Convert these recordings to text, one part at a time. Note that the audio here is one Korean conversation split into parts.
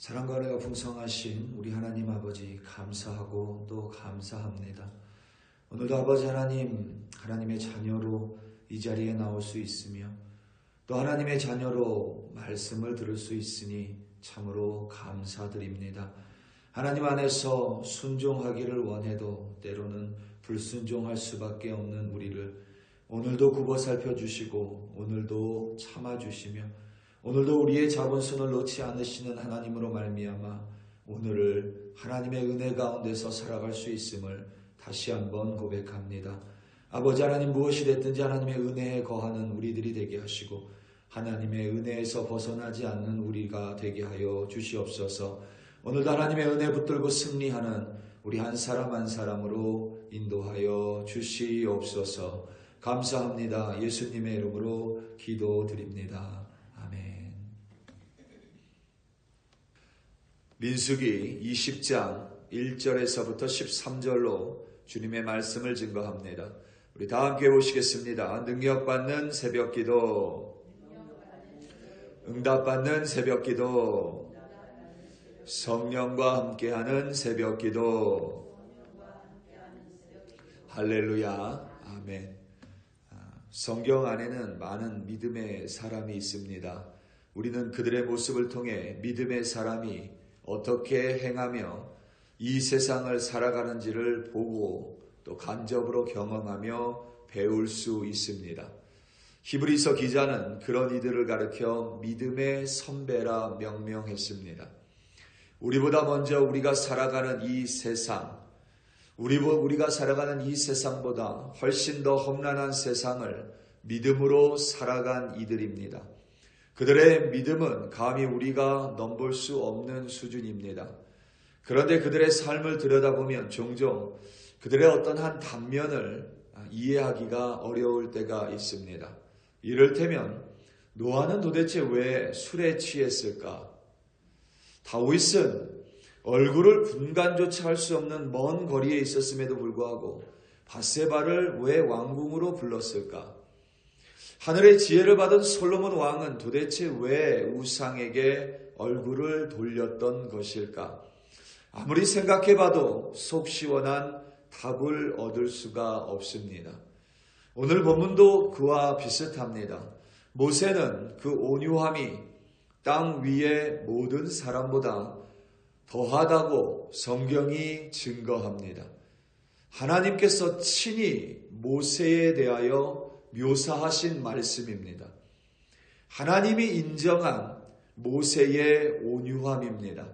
사랑과 은혜가 풍성하신 우리 하나님 아버지 감사하고 또 감사합니다. 오늘도 아버지 하나님, 하나님의 자녀로 이 자리에 나올 수 있으며 또 하나님의 자녀로 말씀을 들을 수 있으니 참으로 감사드립니다. 하나님 안에서 순종하기를 원해도 때로는 불순종할 수밖에 없는 우리를 오늘도 굽어 살펴주시고 오늘도 참아주시며 오늘도 우리의 자본순을 놓지 않으시는 하나님으로 말미암아 오늘을 하나님의 은혜 가운데서 살아갈 수 있음을 다시 한번 고백합니다. 아버지 하나님, 무엇이 됐든지 하나님의 은혜에 거하는 우리들이 되게 하시고 하나님의 은혜에서 벗어나지 않는 우리가 되게 하여 주시옵소서. 오늘도 하나님의 은혜 붙들고 승리하는 우리 한 사람 한 사람으로 인도하여 주시옵소서. 감사합니다. 예수님의 이름으로 기도드립니다. 아멘. 민수기 20장 1절에서부터 13절로 주님의 말씀을 증거합니다. 우리 다 함께 보시겠습니다. 능력받는 새벽기도, 응답받는 새벽기도, 성령과 함께하는 새벽기도. 할렐루야. 아멘. 성경 안에는 많은 믿음의 사람이 있습니다. 우리는 그들의 모습을 통해 믿음의 사람이 어떻게 행하며 이 세상을 살아가는지를 보고 또 간접으로 경험하며 배울 수 있습니다. 히브리서 기자는 그런 이들을 가리켜 믿음의 선배라 명명했습니다. 우리보다 먼저 우리가 살아가는 이 세상, 우리가 살아가는 이 세상보다 훨씬 더 험난한 세상을 믿음으로 살아간 이들입니다. 그들의 믿음은 감히 우리가 넘볼 수 없는 수준입니다. 그런데 그들의 삶을 들여다보면 종종 그들의 어떤 한 단면을 이해하기가 어려울 때가 있습니다. 이를테면 노아는 도대체 왜 술에 취했을까? 다윗은 얼굴을 분간조차 할 수 없는 먼 거리에 있었음에도 불구하고 밧세바를 왜 왕궁으로 불렀을까? 하늘의 지혜를 받은 솔로몬 왕은 도대체 왜 우상에게 얼굴을 돌렸던 것일까? 아무리 생각해봐도 속 시원한 답을 얻을 수가 없습니다. 오늘 본문도 그와 비슷합니다. 모세는 그 온유함이 땅 위의 모든 사람보다 더하다고 성경이 증거합니다. 하나님께서 친히 모세에 대하여 묘사하신 말씀입니다. 하나님이 인정한 모세의 온유함입니다.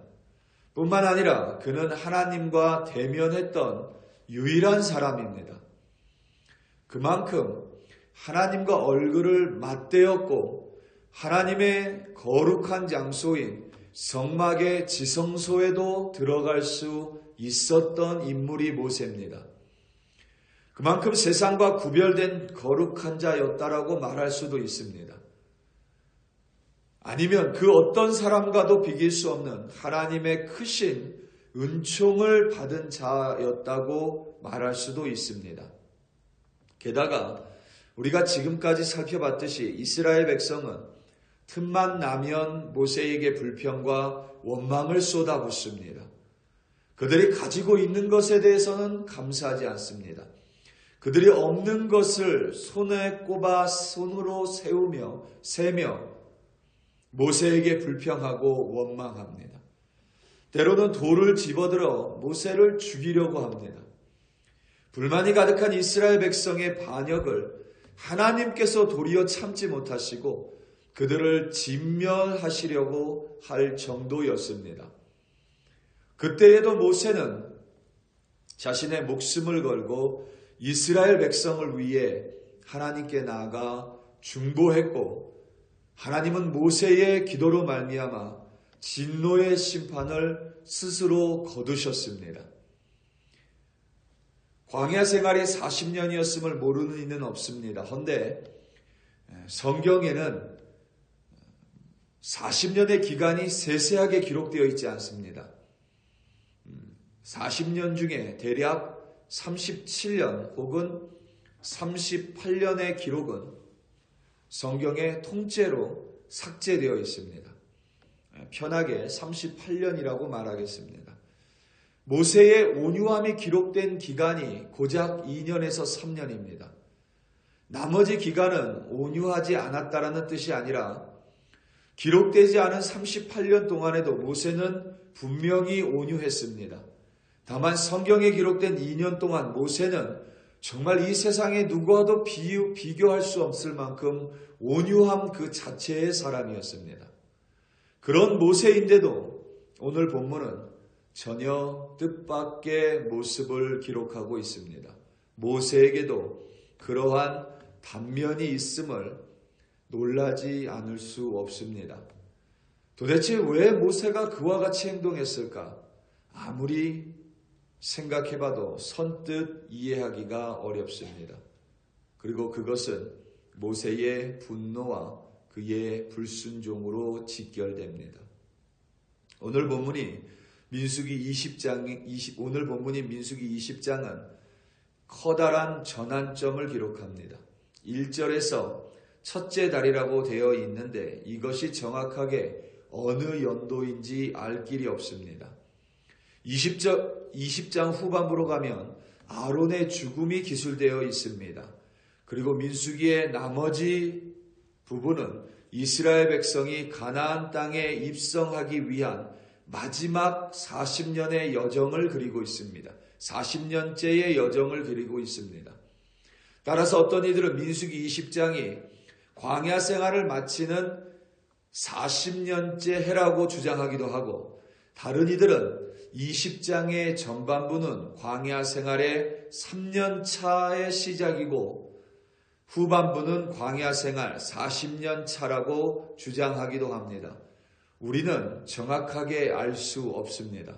뿐만 아니라 그는 하나님과 대면했던 유일한 사람입니다. 그만큼 하나님과 얼굴을 맞대었고 하나님의 거룩한 장소인 성막의 지성소에도 들어갈 수 있었던 인물이 모세입니다. 그만큼 세상과 구별된 거룩한 자였다라고 말할 수도 있습니다. 아니면 그 어떤 사람과도 비길 수 없는 하나님의 크신 은총을 받은 자였다고 말할 수도 있습니다. 게다가 우리가 지금까지 살펴봤듯이 이스라엘 백성은 틈만 나면 모세에게 불평과 원망을 쏟아붓습니다. 그들이 가지고 있는 것에 대해서는 감사하지 않습니다. 그들이 없는 것을 손에 꼽아 손으로 세며 모세에게 불평하고 원망합니다. 때로는 돌을 집어들어 모세를 죽이려고 합니다. 불만이 가득한 이스라엘 백성의 반역을 하나님께서 도리어 참지 못하시고 그들을 진멸하시려고 할 정도였습니다. 그때에도 모세는 자신의 목숨을 걸고 이스라엘 백성을 위해 하나님께 나아가 중보했고 하나님은 모세의 기도로 말미암아 진노의 심판을 스스로 거두셨습니다. 광야 생활이 40년이었음을 모르는 이는 없습니다. 헌데 성경에는 40년의 기간이 세세하게 기록되어 있지 않습니다. 40년 중에 대략 37년 혹은 38년의 기록은 성경의 통째로 삭제되어 있습니다. 편하게 38년이라고 말하겠습니다. 모세의 온유함이 기록된 기간이 고작 2년에서 3년입니다. 나머지 기간은 온유하지 않았다라는 뜻이 아니라 기록되지 않은 38년 동안에도 모세는 분명히 온유했습니다. 다만 성경에 기록된 2년 동안 모세는 정말 이 세상에 누구와도 비교할 수 없을 만큼 온유함 그 자체의 사람이었습니다. 그런 모세인데도 오늘 본문은 전혀 뜻밖의 모습을 기록하고 있습니다. 모세에게도 그러한 단면이 있음을 놀라지 않을 수 없습니다. 도대체 왜 모세가 그와 같이 행동했을까? 아무리 생각해봐도 선뜻 이해하기가 어렵습니다. 그리고 그것은 모세의 분노와 그의 불순종으로 직결됩니다. 오늘 본문이 민수기 20장은 커다란 전환점을 기록합니다. 1절에서 첫째 달이라고 되어 있는데 이것이 정확하게 어느 연도인지 알 길이 없습니다. 20장 후반부로 가면 아론의 죽음이 기술되어 있습니다. 그리고 민수기의 나머지 부분은 이스라엘 백성이 가나안 땅에 입성하기 위한 마지막 40년의 여정을 그리고 있습니다. 40년째의 여정을 그리고 있습니다. 따라서 어떤 이들은 민수기 20장이 광야 생활을 마치는 40년째 해라고 주장하기도 하고, 다른 이들은 20장의 전반부는 광야 생활의 3년 차의 시작이고 후반부는 광야 생활 40년 차라고 주장하기도 합니다. 우리는 정확하게 알 수 없습니다.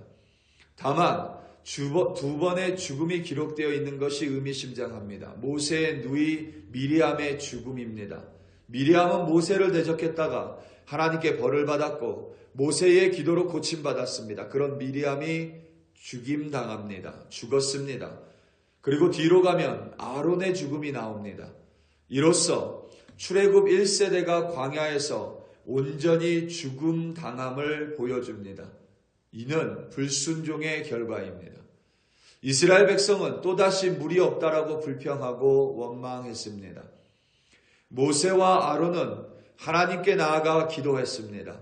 다만 두 번의 죽음이 기록되어 있는 것이 의미심장합니다. 모세의 누이 미리암의 죽음입니다. 미리암은 모세를 대적했다가 하나님께 벌을 받았고 모세의 기도로 고침받았습니다. 그런 미리암이 죽임당합니다. 죽었습니다. 그리고 뒤로 가면 아론의 죽음이 나옵니다. 이로써 출애굽 1세대가 광야에서 온전히 죽음당함을 보여줍니다. 이는 불순종의 결과입니다. 이스라엘 백성은 또다시 물이 없다라고 불평하고 원망했습니다. 모세와 아론은 하나님께 나아가 기도했습니다.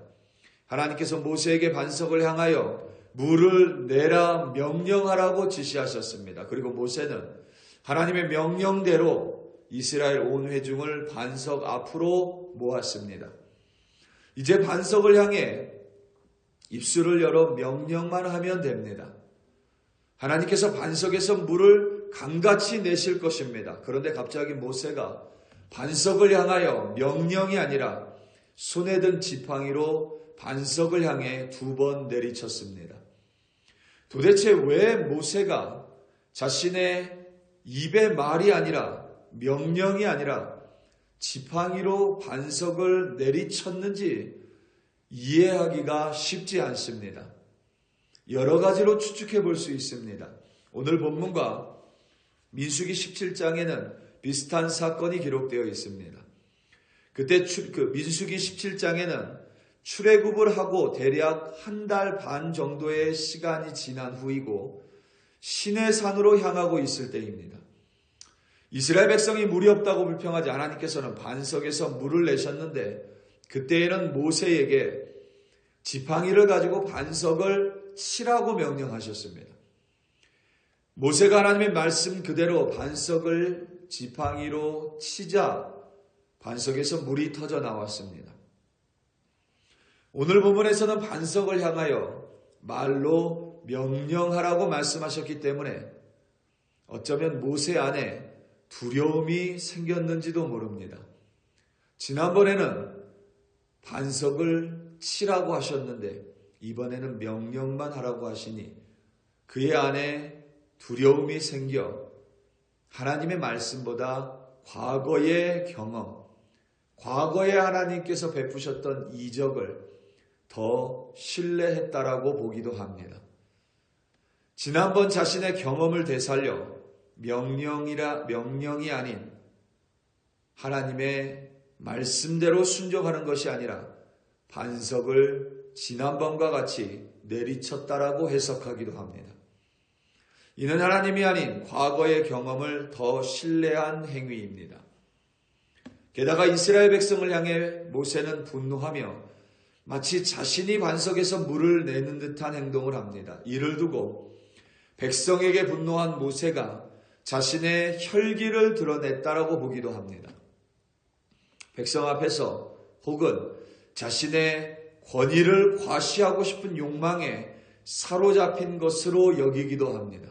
하나님께서 모세에게 반석을 향하여 물을 내라 명령하라고 지시하셨습니다. 그리고 모세는 하나님의 명령대로 이스라엘 온 회중을 반석 앞으로 모았습니다. 이제 반석을 향해 입술을 열어 명령만 하면 됩니다. 하나님께서 반석에서 물을 강같이 내실 것입니다. 그런데 갑자기 모세가 반석을 향하여 명령이 아니라 손에 든 지팡이로 반석을 향해 2번 내리쳤습니다. 도대체 왜 모세가 자신의 입의 말이 아니라 명령이 아니라 지팡이로 반석을 내리쳤는지 이해하기가 쉽지 않습니다. 여러 가지로 추측해 볼 수 있습니다. 오늘 본문과 민수기 17장에는 비슷한 사건이 기록되어 있습니다. 그때 민수기 17장에는 출애굽을 하고 대략 1달 반 정도의 시간이 지난 후이고 시내산으로 향하고 있을 때입니다. 이스라엘 백성이 물이 없다고 불평하지 하나님께서는 반석에서 물을 내셨는데 그때에는 모세에게 지팡이를 가지고 반석을 치라고 명령하셨습니다. 모세가 하나님의 말씀 그대로 반석을 지팡이로 치자 반석에서 물이 터져 나왔습니다. 오늘 본문에서는 반석을 향하여 말로 명령하라고 말씀하셨기 때문에 어쩌면 모세 안에 두려움이 생겼는지도 모릅니다. 지난번에는 반석을 치라고 하셨는데 이번에는 명령만 하라고 하시니 그의 안에 두려움이 생겨 하나님의 말씀보다 과거의 경험, 과거에 하나님께서 베푸셨던 이적을 더 신뢰했다라고 보기도 합니다. 지난번 자신의 경험을 되살려 명령이 아닌 하나님의 말씀대로 순종하는 것이 아니라 반석을 지난번과 같이 내리쳤다라고 해석하기도 합니다. 이는 하나님이 아닌 과거의 경험을 더 신뢰한 행위입니다. 게다가 이스라엘 백성을 향해 모세는 분노하며 마치 자신이 반석에서 물을 내는 듯한 행동을 합니다. 이를 두고 백성에게 분노한 모세가 자신의 혈기를 드러냈다라고 보기도 합니다. 백성 앞에서 혹은 자신의 권위를 과시하고 싶은 욕망에 사로잡힌 것으로 여기기도 합니다.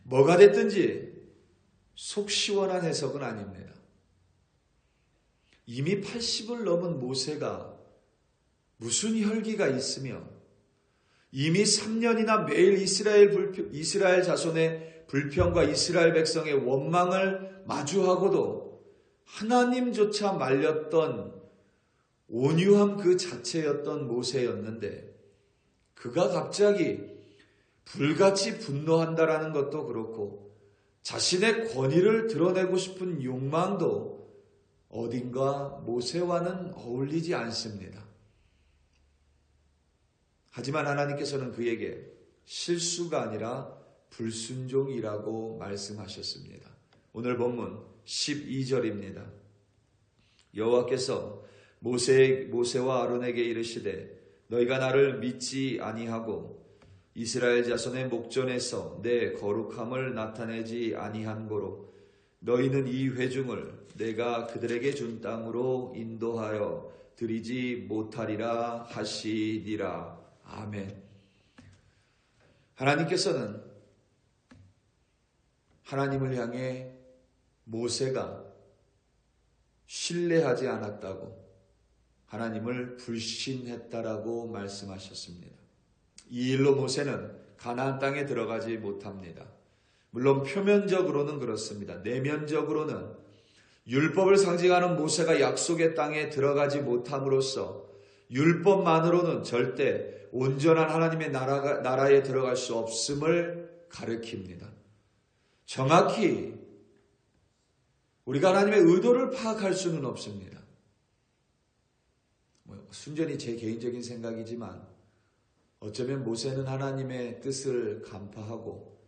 뭐가 됐든지 속 시원한 해석은 아닙니다. 이미 80을 넘은 모세가 무슨 혈기가 있으며 이미 3년이나 매일 이스라엘 자손의 불평과 이스라엘 백성의 원망을 마주하고도 하나님조차 말렸던 온유함 그 자체였던 모세였는데 그가 갑자기 불같이 분노한다라는 것도 그렇고 자신의 권위를 드러내고 싶은 욕망도 어딘가 모세와는 어울리지 않습니다. 하지만 하나님께서는 그에게 실수가 아니라 불순종이라고 말씀하셨습니다. 오늘 본문 12절입니다. 여호와께서 모세와 아론에게 이르시되 너희가 나를 믿지 아니하고 이스라엘 자손의 목전에서 내 거룩함을 나타내지 아니한 고로 너희는 이 회중을 내가 그들에게 준 땅으로 인도하여 드리지 못하리라 하시니라. 아멘. 하나님께서는 하나님을 향해 모세가 신뢰하지 않았다고 하나님을 불신했다라고 말씀하셨습니다. 이 일로 모세는 가나안 땅에 들어가지 못합니다. 물론 표면적으로는 그렇습니다. 내면적으로는 율법을 상징하는 모세가 약속의 땅에 들어가지 못함으로써 율법만으로는 절대 온전한 하나님의 나라에 들어갈 수 없음을 가리킵니다. 정확히 우리가 하나님의 의도를 파악할 수는 없습니다. 순전히 제 개인적인 생각이지만 어쩌면 모세는 하나님의 뜻을 간파하고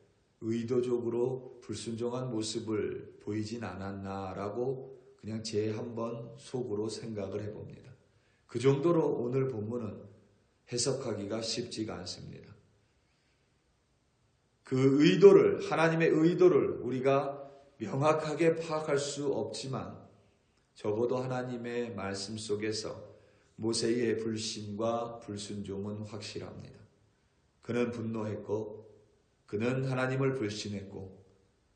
의도적으로 불순종한 모습을 보이진 않았나라고 그냥 제 한번 속으로 생각을 해봅니다. 그 정도로 오늘 본문은 해석하기가 쉽지가 않습니다. 그 의도를, 하나님의 의도를 우리가 명확하게 파악할 수 없지만 적어도 하나님의 말씀 속에서 모세의 불신과 불순종은 확실합니다. 그는 분노했고 그는 하나님을 불신했고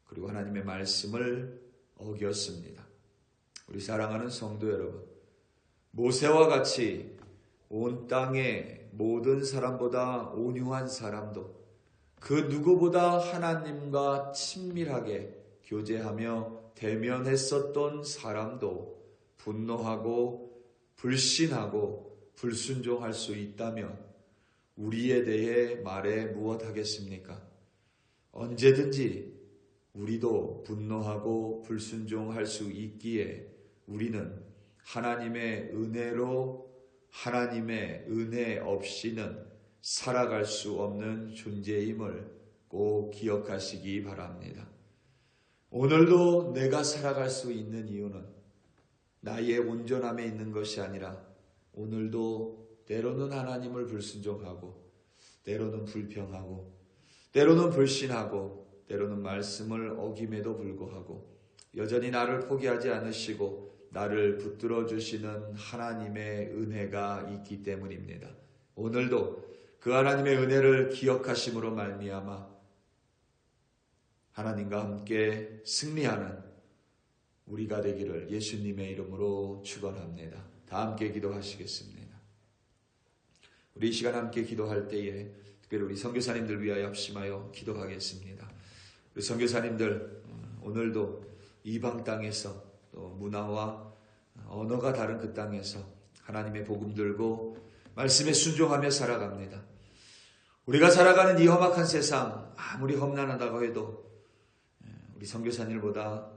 그리고 하나님의 말씀을 어겼습니다. 우리 사랑하는 성도 여러분, 모세와 같이 온 땅의 모든 사람보다 온유한 사람도 그 누구보다 하나님과 친밀하게 교제하며 대면했었던 사람도 분노하고 불신하고 불순종할 수 있다면 우리에 대해 말해 무엇하겠습니까? 언제든지 우리도 분노하고 불순종할 수 있기에 우리는 하나님의 은혜로 하나님의 은혜 없이는 살아갈 수 없는 존재임을 꼭 기억하시기 바랍니다. 오늘도 내가 살아갈 수 있는 이유는 나의 온전함에 있는 것이 아니라 오늘도 때로는 하나님을 불순종하고 때로는 불평하고 때로는 불신하고 때로는 말씀을 어김에도 불구하고 여전히 나를 포기하지 않으시고 나를 붙들어 주시는 하나님의 은혜가 있기 때문입니다. 오늘도 그 하나님의 은혜를 기억하심으로 말미암아 하나님과 함께 승리하는 우리가 되기를 예수님의 이름으로 축원합니다. 다 함께 기도하시겠습니다. 우리 이 시간 함께 기도할 때에 특별히 우리 선교사님들 위하여 합심하여 기도하겠습니다. 우리 선교사님들 오늘도 이방 땅에서 또 문화와 언어가 다른 그 땅에서 하나님의 복음 들고 말씀에 순종하며 살아갑니다. 우리가 살아가는 이 험악한 세상 아무리 험난하다고 해도 우리 선교사님들보다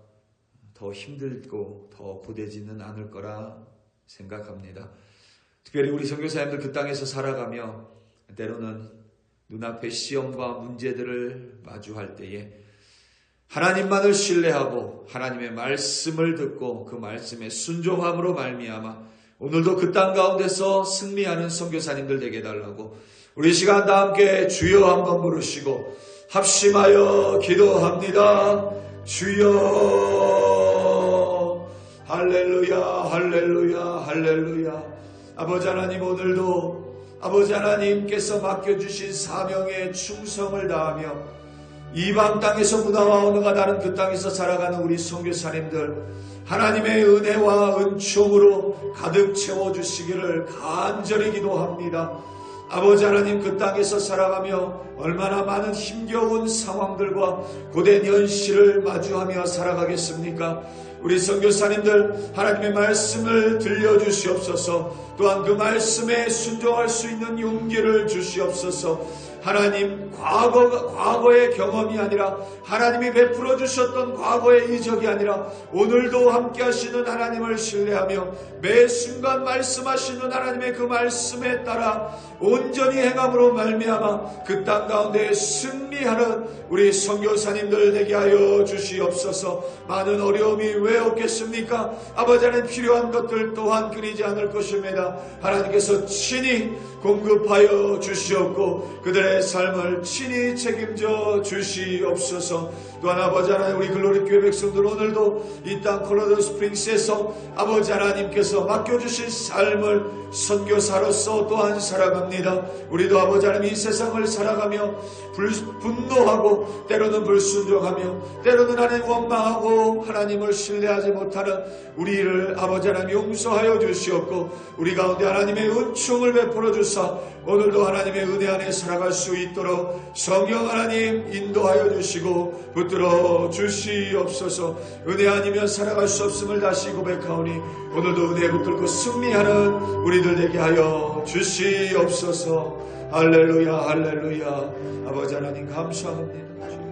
더 힘들고 더 고되지는 않을 거라 생각합니다. 특별히 우리 선교사님들 그 땅에서 살아가며 때로는 눈앞의 시험과 문제들을 마주할 때에 하나님만을 신뢰하고 하나님의 말씀을 듣고 그 말씀에 순종함으로 말미암아 오늘도 그 땅 가운데서 승리하는 선교사님들 되게 해달라고 우리 시간 다 함께 주여 한번 부르시고 합심하여 기도합니다. 주여. 할렐루야, 할렐루야, 할렐루야. 아버지 하나님, 오늘도 아버지 하나님께서 맡겨주신 사명에 충성을 다하며 이방 땅에서 문화와 언어가 다른 그 땅에서 살아가는 우리 선교사님들 하나님의 은혜와 은총으로 가득 채워주시기를 간절히 기도합니다. 아버지 하나님, 그 땅에서 살아가며 얼마나 많은 힘겨운 상황들과 고된 현실을 마주하며 살아가겠습니까? 우리 선교사님들 하나님의 말씀을 들려주시옵소서. 또한 그 말씀에 순종할 수 있는 용기를 주시옵소서. 하나님, 과거의 경험이 아니라 하나님이 베풀어 주셨던 과거의 이적이 아니라 오늘도 함께 하시는 하나님을 신뢰하며 매 순간 말씀하시는 하나님의 그 말씀에 따라 온전히 행함으로 말미암아 그 땅 가운데 승리하는 우리 선교사님들 되게 하여 주시옵소서. 많은 어려움이 왜 없겠습니까? 아버지 하나님, 필요한 것들 또한 끊이지 않을 것입니다. 하나님께서 친히 공급하여 주시옵고 그들의 삶을 친히 책임져 주시옵소서. 또한 아버지 하나님, 우리 글로리 교회 백성들 오늘도 이 땅 콜로라도 스프링스에서 아버지 하나님께서 맡겨주신 삶을 선교사로서 또한 살아갑니다. 우리도 아버지 하나님, 이 세상을 살아가며 분노하고 때로는 불순종하며 때로는 하나님 원망하고 하나님을 신뢰하지 못하는 우리를 아버지 하나님 용서하여 주시옵고 우리 가운데 하나님의 은총을 베풀어 주사 오늘도 하나님의 은혜 안에 살아갈 수 있도록 성령 하나님 인도하여 주시고 붙들어 주시옵소서. 은혜 아니면 살아갈 수 없음을 다시 고백하오니 오늘도 은혜 붙들고 승리하는 우리들 되게 하여 주시옵소서. 할렐루야, 할렐루야. 아버지 하나님 감사합니다.